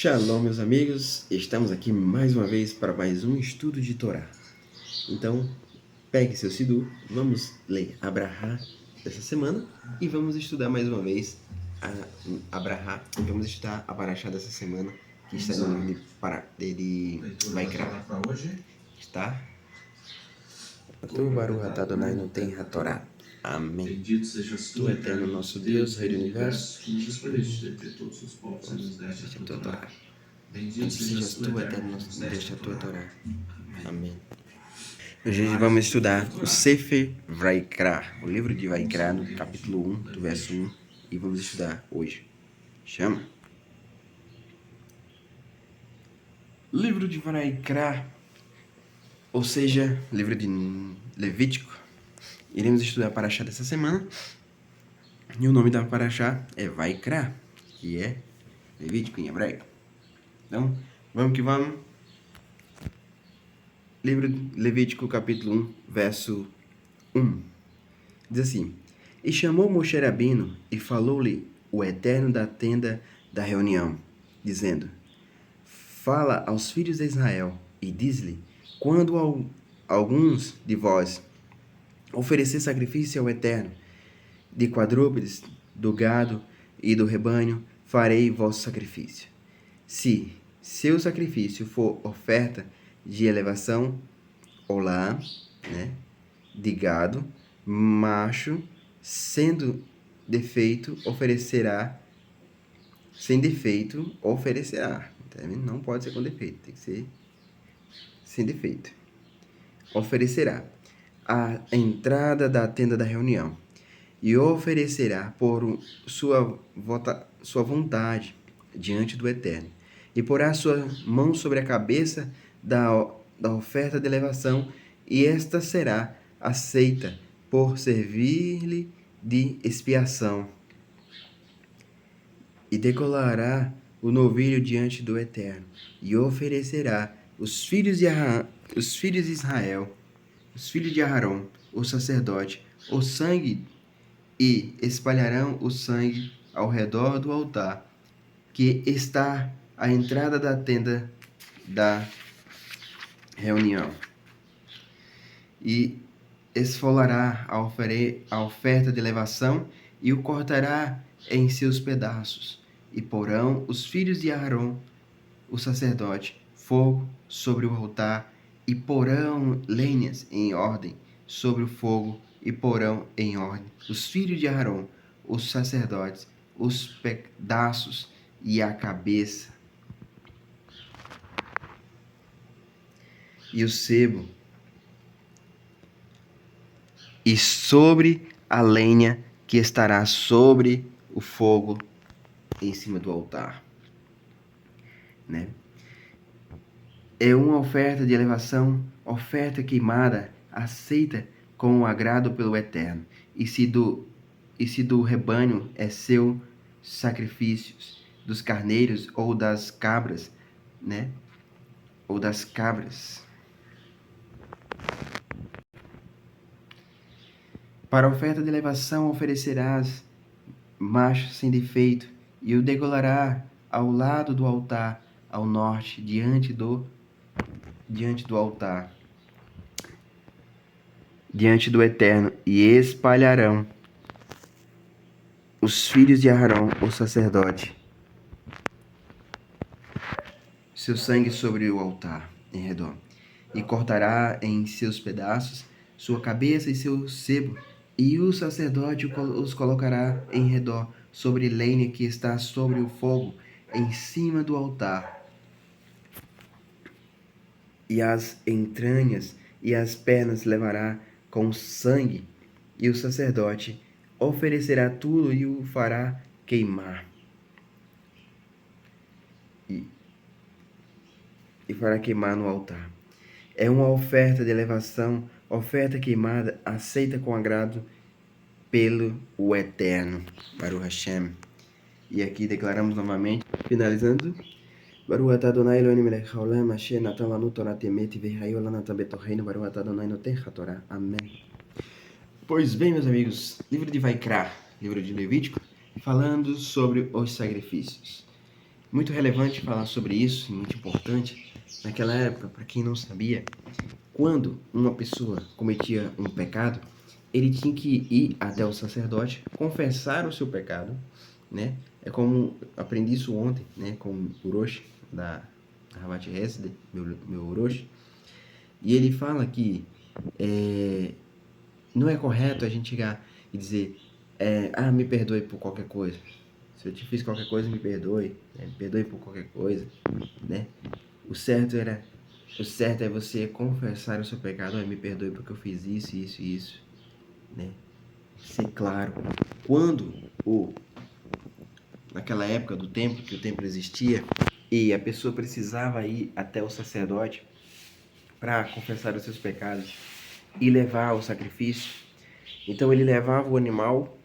Shalom, meus amigos, estamos aqui mais uma vez para mais um estudo de Torá. Então, pegue seu Sidu, vamos ler Abrahá dessa semana e vamos estudar mais uma vez Abrahá e vamos estudar a Parashá dessa semana, que está no livro de Vaikra. Está? Tu, Baruch atah Adonai Noten HaTorá. Amém. Bendito sejas tu, eterno nosso Deus, Rei do Universo, que nos escolheste entre todos os povos e nos deste a tua Torá. Bendito sejas tu, eterno nosso Deus, deste a tua Torá. Amém. Hoje vamos estudar o Sefer Vaikra, o livro de Vaikra, no capítulo 1, do verso 1, e vamos estudar hoje. Chama. Livro de Vaikra, ou seja, livro de Levítico. Iremos estudar a Parashá dessa semana, e o nome da Parashá é Vaikra, que é Levítico em hebraico. Então, vamos que vamos. Livro de Levítico, capítulo 1, verso 1. Diz assim: E chamou Moshe Rabino, e falou-lhe o Eterno da tenda da reunião, dizendo: Fala aos filhos de Israel, e diz-lhe: Quando alguns de vós oferecer sacrifício ao Eterno, de quadrúpedes, do gado e do rebanho, farei vosso sacrifício. Se seu sacrifício for oferta de elevação, olá, de gado, macho, sendo defeito, oferecerá, sem defeito, oferecerá. Não pode ser com defeito, tem que ser sem defeito. Oferecerá a entrada da tenda da reunião e oferecerá por sua vontade diante do Eterno, e porá sua mão sobre a cabeça da oferta de elevação, e esta será aceita por servir-lhe de expiação. E decolará o novilho diante do Eterno, e oferecerá os filhos de Israel, os filhos de Aarão, o sacerdote, o sangue, e espalharão o sangue ao redor do altar, que está à entrada da tenda da reunião. E esfolará a oferta de elevação e o cortará em seus pedaços. E porão os filhos de Aarão, o sacerdote, fogo sobre o altar, e porão lenhas em ordem sobre o fogo, e porão em ordem os filhos de Aarão, os sacerdotes, os pedaços e a cabeça, e o sebo, e sobre a lenha que estará sobre o fogo em cima do altar. É uma oferta de elevação, oferta queimada, aceita com agrado pelo Eterno. E se do rebanho é seu sacrifícios, dos carneiros ou das cabras, ou das cabras. Para a oferta de elevação oferecerás macho sem defeito, e o degolará ao lado do altar, ao norte, diante do altar, diante do Eterno, e espalharão os filhos de Aarão, o sacerdote, seu sangue sobre o altar em redor, e cortará em seus pedaços sua cabeça e seu sebo, e o sacerdote os colocará em redor sobre lenha que está sobre o fogo em cima do altar. E as entranhas e as pernas levará com sangue, e o sacerdote oferecerá tudo e o fará queimar. E fará queimar no altar. É uma oferta de elevação, oferta queimada, aceita com agrado pelo o Eterno. Baruch Hashem. E aqui declaramos novamente, finalizando: Baruch atah Adonai Eloheinu melech haolam, asher natan lanu Torah emet v'hayol lanatan betorreinu, Baruch atah Adonai noten haTorá. Amém. Pois bem, meus amigos, livro de Vaikra, livro de Levítico, falando sobre os sacrifícios. Muito relevante falar sobre isso, muito importante. Naquela época, para quem não sabia, quando uma pessoa cometia um pecado, ele tinha que ir até o sacerdote, confessar o seu pecado, né? É como aprendi isso ontem, né, com o Uroshi da Ravat Hesed, meu Uroshi, e ele fala que não é correto a gente chegar e dizer, me perdoe por qualquer coisa. Se eu te fiz qualquer coisa, me perdoe, né? Me perdoe por qualquer coisa, né? O certo é você confessar o seu pecado, me perdoe porque eu fiz isso, isso e isso, né? Ser claro. Quando naquela época do templo, que o templo existia, e a pessoa precisava ir até o sacerdote para confessar os seus pecados e levar o sacrifício, então ele levava o animal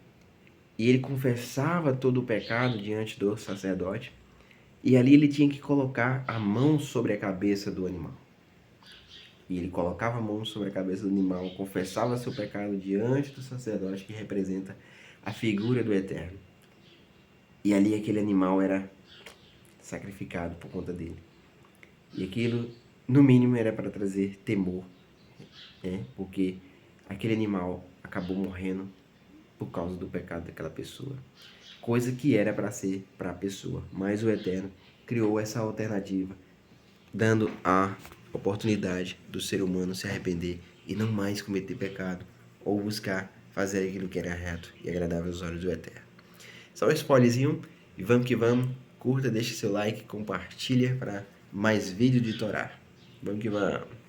e ele confessava todo o pecado diante do sacerdote, e ali ele tinha que colocar a mão sobre a cabeça do animal. E ele colocava a mão sobre a cabeça do animal, confessava seu pecado diante do sacerdote, que representa a figura do Eterno. E ali aquele animal era sacrificado por conta dele. E aquilo, no mínimo, era para trazer temor, né? Porque aquele animal acabou morrendo por causa do pecado daquela pessoa. Coisa que era para ser para a pessoa. Mas o Eterno criou essa alternativa, dando a oportunidade do ser humano se arrepender e não mais cometer pecado, ou buscar fazer aquilo que era reto e agradável aos olhos do Eterno. Só um spoilerzinho, e vamos que vamos. Curta, deixe seu like, compartilha para mais vídeo de Torá. Vamos que vamos.